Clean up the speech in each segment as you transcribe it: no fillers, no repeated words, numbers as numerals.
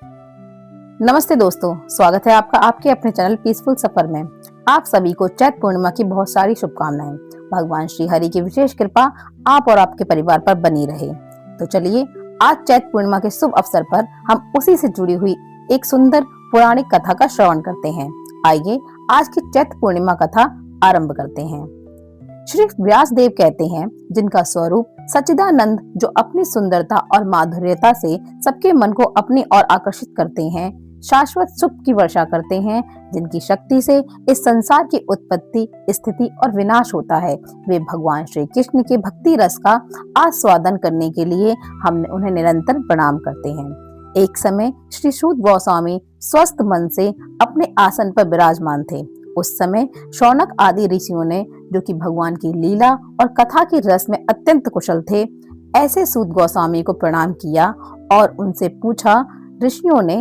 नमस्ते दोस्तों, स्वागत है आपका आपके अपने चैनल पीसफुल सफर में। आप सभी को चैत्र पूर्णिमा की बहुत सारी शुभकामनाएं। भगवान श्री हरि की विशेष कृपा आप और आपके परिवार पर बनी रहे। तो चलिए आज चैत्र पूर्णिमा के शुभ अवसर पर हम उसी से जुड़ी हुई एक सुंदर पौराणिक कथा का श्रवण करते हैं। आइए आज की चैत्र पूर्णिमा कथा आरंभ करते हैं। श्री व्यास देव कहते हैं, जिनका स्वरूप सच्चिदानंद, जो अपनी सुंदरता और माधुर्यता से सबके मन को अपनी ओर आकर्षित करते हैं, शाश्वत सुख की वर्षा करते हैं, जिनकी शक्ति से इस संसार की उत्पत्ति, स्थिति और विनाश होता है, वे भगवान श्री कृष्ण के भक्ति रस का आस्वादन करने के लिए हम उन्हें निरंतर प्रणाम करते हैं। एक समय श्री सूत गोस्वामी स्वस्थ मन से अपने आसन पर विराजमान थे। उस समय शौनक आदि ऋषियों ने, जो कि भगवान की लीला और कथा के रस में अत्यंत कुशल थे, ऐसे सूत गोस्वामी को प्रणाम किया और उनसे पूछा। ऋषियों ने,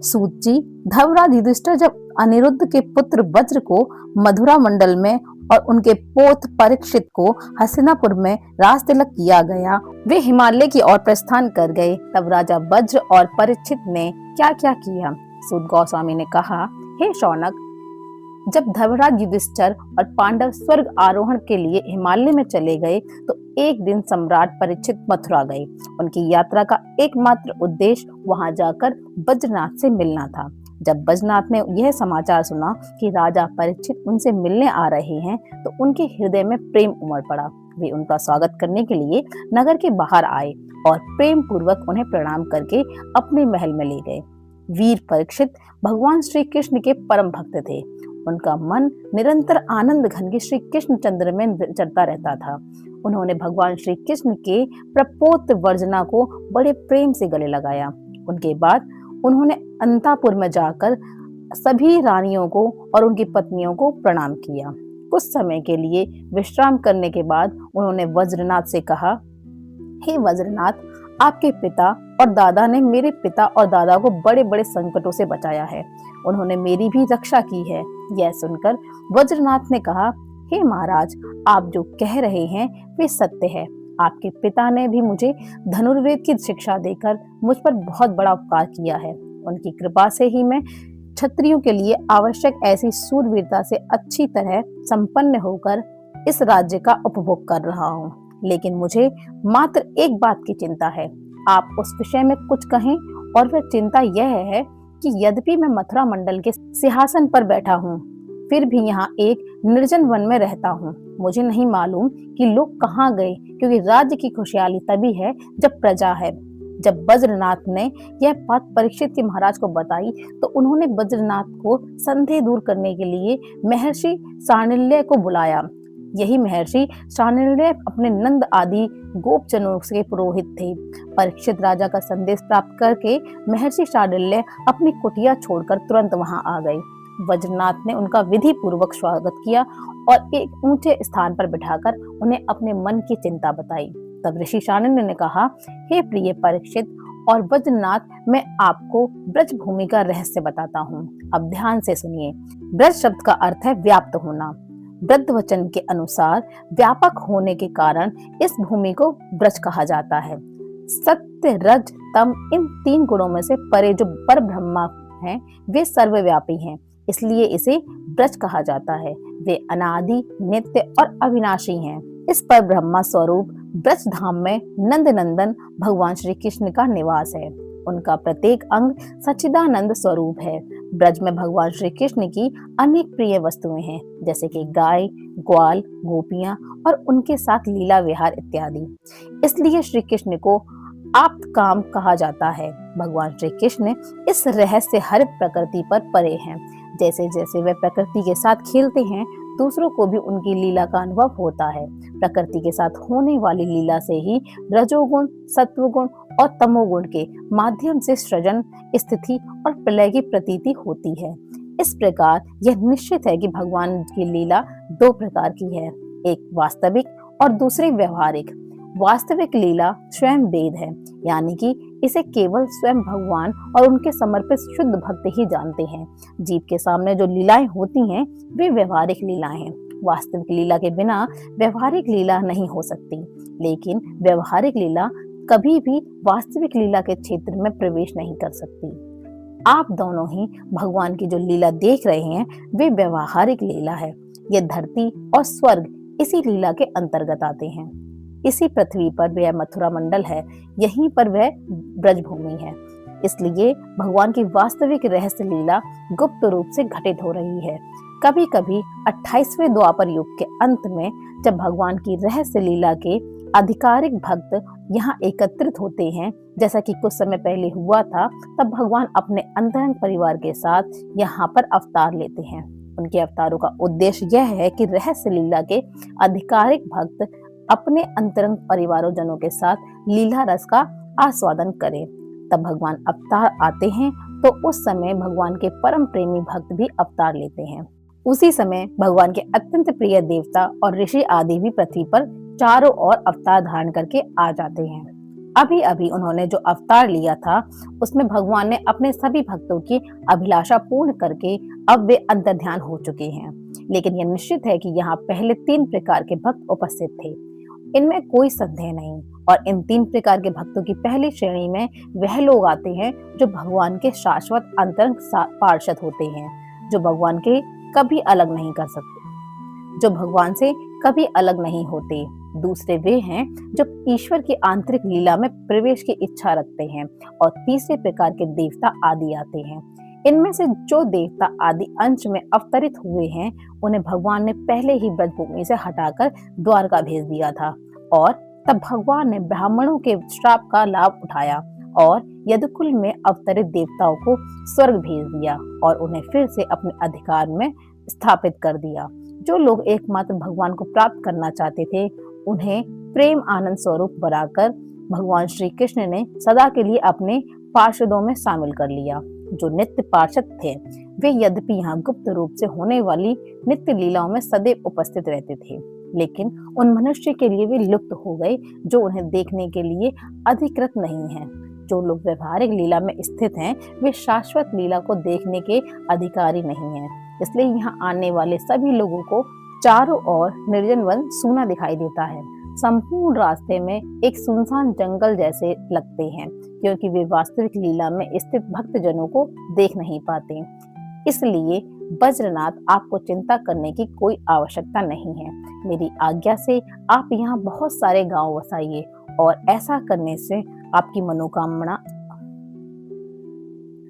सूत जी, धर्मराज युधिष्ठिर जब अनिरुद्ध के पुत्र वज्र को मथुरा मंडल में और उनके पोत परीक्षित को हस्तिनापुर में राज तिलक किया गया, वे हिमालय की ओर प्रस्थान कर गए, तब राजा वज्र और परीक्षित ने क्या क्या किया? सूत गोस्वामी ने कहा, हे शौनक, जब धर्मराज युधिष्ठिर और पांडव स्वर्ग आरोहण के लिए हिमालय में चले गए तो एक दिन सम्राट परीक्षित मथुरा गए। उनकी यात्रा का एकमात्र उद्देश्य वहां जाकर बज्रनाथ से मिलना था। जब बज्रनाथ ने यह समाचार सुना कि राजा परीक्षित उनसे मिलने आ रहे हैं तो उनके हृदय में प्रेम उमड़ पड़ा। वे उनका स्वागत करने के लिए नगर के बाहर आए और प्रेम पूर्वक उन्हें प्रणाम करके अपने महल में ले गए। वीर परीक्षित भगवान श्री कृष्ण के परम भक्त थे। उनका मन निरंतर आनंद घन के श्री कृष्ण चंद्र में विचरता रहता था। उन्होंने भगवान श्री कृष्ण के प्रपोत वर्जना को बड़े प्रेम से गले लगाया। उनके बाद उन्होंने अंतापुर में जाकर सभी रानियों को और उनकी पत्नियों को प्रणाम किया। कुछ समय के लिए विश्राम करने के बाद उन्होंने वज्रनाथ से कहा, हे वज्रनाथ, आपके पिता और दादा ने मेरे पिता और दादा को बड़े बड़े संकटों से बचाया है। उन्होंने मेरी भी रक्षा की है। यह सुनकर वज्रनाथ ने कहा, हे महाराज, आप जो कह रहे हैं वे सत्य है। आपके पिता ने भी मुझे धनुर्वेद की शिक्षा देकर मुझ पर बहुत बड़ा उपकार किया है। उनकी कृपा से ही मैं क्षत्रियों के लिए आवश्यक ऐसी शूरवीरता से अच्छी तरह संपन्न होकर इस राज्य का उपभोग कर रहा हूँ। लेकिन मुझे मात्र एक बात की चिंता है। आप उस विषय में कुछ कहें। और वह चिंता यह है कि यद्यपि मैं मथुरा मंडल के सिंहासन पर बैठा हूँ, फिर भी यहाँ एक निर्जन वन में रहता हूँ। मुझे नहीं मालूम कि लोग कहाँ गए, क्योंकि राज्य की खुशहाली तभी है जब प्रजा है। जब वज्रनाथ ने यह बात परीक्षित के महाराज को बताई तो उन्होंने वज्रनाथ को संदेह दूर करने के लिए महर्षि शांडिल्य को बुलाया। यही महर्षि शांडिल्य अपने नंद आदि गोपजनों के पुरोहित थे। परीक्षित राजा का संदेश प्राप्त करके महर्षि शांडिल्य अपनी कुटिया छोड़कर तुरंत वहां आ गए। वज्रनाथ ने उनका विधि पूर्वक स्वागत किया और एक ऊंचे स्थान पर बिठाकर उन्हें अपने मन की चिंता बताई। तब ऋषि शांडिल्य ने कहा, हे प्रिय परीक्षित और वज्रनाथ, मैं आपको ब्रज भूमि का रहस्य बताता हूँ। अब ध्यान से सुनिए। ब्रज शब्द का अर्थ है व्याप्त होना। वृद्ध वचन के अनुसार व्यापक होने के कारण इस भूमि को ब्रज कहा जाता है। सत्य, रज, तम, इन तीन गुणों में से परे जो पर ब्रह्मा हैं, वे सर्वव्यापी हैं, इसलिए इसे ब्रज कहा जाता है। वे अनादि, नित्य और अविनाशी हैं। इस पर ब्रह्मा स्वरूप ब्रज धाम में नंद नंदन भगवान श्री कृष्ण का निवास है। उनका प्रत्येक अंग सच्चिदानंद स्वरूप है। ब्रज में भगवान श्री कृष्ण की अनेक प्रिय वस्तुएं हैं, जैसे कि गाय, ग्वाल, गोपियां और उनके साथ लीला विहार इत्यादि। इसलिए श्री कृष्ण को आप्त काम कहा जाता है। भगवान श्री कृष्ण इस रहस्य हर प्रकृति पर परे हैं। जैसे जैसे वे प्रकृति के साथ खेलते हैं, दूसरों को भी उनकी लीला का अनुभव होता है। प्रकृति के साथ होने वाली लीला से ही रजोगुण, सत्वगुण और तमोगुण के माध्यम से सृजन, स्थिति और प्रलय की प्रतीति होती है। इस प्रकार यह निश्चित है कि भगवान की लीला दो प्रकार की है, एक वास्तविक और दूसरी व्यवहारिक। वास्तविक लीला स्वयं वेद है, यानी कि इसे केवल स्वयं भगवान और उनके समर्पित शुद्ध भक्त ही जानते हैं। जीव के सामने जो लीलाएं होती हैं वे व्यवहारिक लीलाएं हैं। वास्तविक लीला के बिना व्यवहारिक लीला नहीं हो सकती, लेकिन व्यवहारिक लीला कभी भी वास्तविक लीला के क्षेत्र में प्रवेश नहीं कर सकती। आप दोनों ही भगवान की जो लीला देख रहे हैं वे व्यवहारिक लीला है। ये धरती और स्वर्ग इसी लीला के अंतर्गत आते हैं। इसी पृथ्वी पर वह मथुरा मंडल है, यहीं पर वह ब्रजभूमि है। इसलिए भगवान की वास्तविक रहस्य लीला गुप्त रूप से घटित हो रही है। कभी कभी 28वें द्वापर युग के अंत में जब भगवान की रहस्य लीला के आधिकारिक भक्त यहाँ एकत्रित होते हैं, जैसा कि कुछ समय पहले हुआ था, तब भगवान अपने अंतरंग परिवार के साथ यहाँ पर अवतार लेते हैं। उनके अवतारों का उद्देश्य यह है कि रहस्य लीला के आधिकारिक भक्त अपने अंतरंग परिवारों जनों के साथ लीला रस का आस्वादन करें। तब भगवान अवतार आते हैं तो उस समय भगवान के परम प्रेमी भक्त भी अवतार लेते हैं। उसी समय भगवान के अत्यंत प्रिय देवता और ऋषि आदि भी पृथ्वी पर चारों ओर अवतार धारण करके आ जाते हैं। अभी अभी उन्होंने जो अवतार लिया था उसमें भगवान ने अपने सभी भक्तों की अभिलाषा पूर्ण करके अब वे अंतर्ध्यान हो चुके हैं। लेकिन यह निश्चित है कि यहाँ पहले 3 प्रकार के भक्त उपस्थित थे, इनमें कोई संदेह नहीं। और इन 3 प्रकार के भक्तों की पहली श्रेणी में वह लोग आते हैं जो भगवान के शाश्वत अंतरंग पार्षद होते हैं, जो भगवान के कभी अलग नहीं कर सकते, जो भगवान से कभी अलग नहीं होते। दूसरे वे हैं जो ईश्वर की आंतरिक लीला में प्रवेश की इच्छा रखते हैं। और तीसरे प्रकार के देवता आदि आते हैं। इनमें से जो देवता आदि अंश में अवतरित हुए हैं उन्हें भगवान ने पहले ही ब्रजभूमि से हटाकर द्वारका भेज दिया था। और तब भगवान ने ब्राह्मणों के श्राप का लाभ उठाया और यदुकुल में अवतरित देवताओं को स्वर्ग भेज दिया और उन्हें फिर से अपने अधिकार में स्थापित कर दिया। जो लोग एकमात्र भगवान को प्राप्त करना चाहते थे उन्हें प्रेम आनंद स्वरूप बनाकर भगवान श्री कृष्ण ने सदा के लिए अपने पार्षदों में शामिल कर लिया। जो नित्य पार्षद थे वे यद्यपि यहाँ गुप्त रूप से होने वाली नित्य लीलाओं में सदैव उपस्थित रहते थे, लेकिन उन मनुष्य के लिए वे लुप्त हो गए जो उन्हें देखने के लिए अधिकृत नहीं हैं। जो लोग व्यवहारिक लीला में स्थित हैं वे शाश्वत लीला को देखने के अधिकारी नहीं हैं। इसलिए यहाँ आने वाले सभी लोगों को चारों ओर निर्जन वन सूना दिखाई देता है। संपूर्ण रास्ते में एक सुनसान जंगल जैसे लगते हैं, क्योंकि वे वास्तविक लीला में स्थित भक्त जनों को देख नहीं पाते। इसलिए वज्रनाथ, आपको चिंता करने की कोई आवश्यकता नहीं है। मेरी आज्ञा से आप यहाँ बहुत सारे गांव बसाइए और ऐसा करने से आपकी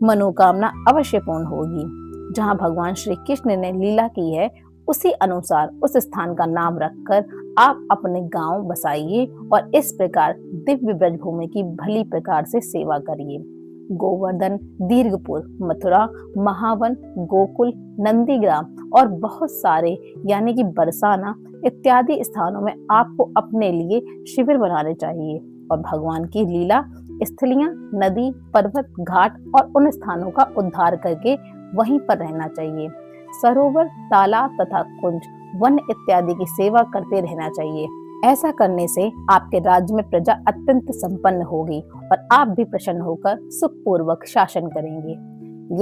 मनोकामना अवश्य पूर्ण होगी। जहाँ भगवान श्री कृष्ण ने लीला की है उसी अनुसार उस स्थान का नाम रखकर आप अपने गांव बसाइए और इस प्रकार दिव्य ब्रजभूमि की भली प्रकार से सेवा करिए। गोवर्धन, दीर्घपुर, मथुरा, महावन, गोकुल, नंदीग्राम और बहुत सारे यानी कि बरसाना इत्यादि स्थानों में आपको अपने लिए शिविर बनाने चाहिए और भगवान की लीला स्थलियां, नदी, पर्वत, घाट और उन स्थानों का उद्धार करके वहीं पर रहना चाहिए। सरोवर, तालाब तथा कुंज, वन इत्यादि की सेवा करते रहना चाहिए। ऐसा करने से आपके राज्य में प्रजा अत्यंत संपन्न होगी और आप भी प्रसन्न होकर सुखपूर्वक शासन करेंगे।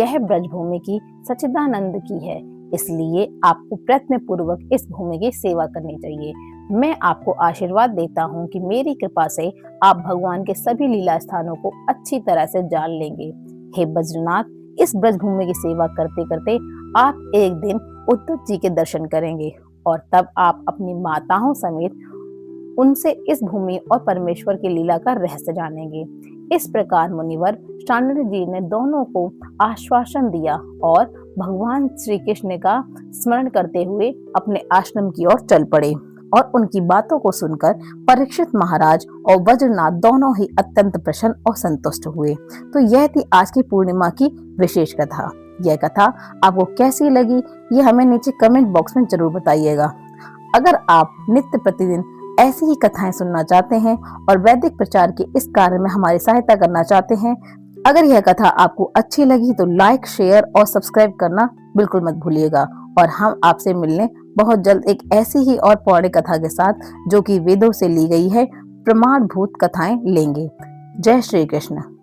यह ब्रजभूमि की सच्चिदानंद की है, इसलिए आपको प्रयत्न पूर्वक इस भूमि की सेवा करनी चाहिए। मैं आपको आशीर्वाद देता हूँ कि मेरी कृपा से आप भगवान के सभी लीला स्थानों को अच्छी तरह से जान लेंगे। हे बज्रनाथ, इस ब्रजभूमि की सेवा करते करते आप एक दिन उद्धव जी के दर्शन करेंगे और तब आप अपनी माताओं समेत उनसे इस भूमि और परमेश्वर की लीला का रहस्य जानेंगे। इस प्रकार मुनिवर शांडिल्य जी ने दोनों को आश्वासन दिया और भगवान श्री कृष्ण का स्मरण करते हुए अपने आश्रम की ओर चल पड़े। और उनकी बातों को सुनकर परीक्षित महाराज और वज्रनाथ दोनों ही अत्यंत प्रसन्न और संतुष्ट हुए। तो यह थी आज की पूर्णिमा की विशेष कथा। यह कथा आपको कैसी लगी ये हमें नीचे कमेंट बॉक्स में जरूर बताइएगा। अगर आप नित्य प्रतिदिन ऐसी ही कथाएं सुनना चाहते हैं और वैदिक प्रचार के इस कार्य में हमारी सहायता करना चाहते हैं, अगर यह कथा आपको अच्छी लगी तो लाइक, शेयर और सब्सक्राइब करना बिल्कुल मत भूलिएगा। और हम आपसे मिलने बहुत जल्द एक ऐसी ही और पौराणिक कथा के साथ जो कि वेदों से ली गई है प्रमाणभूत कथाएं लेंगे। जय श्री कृष्ण।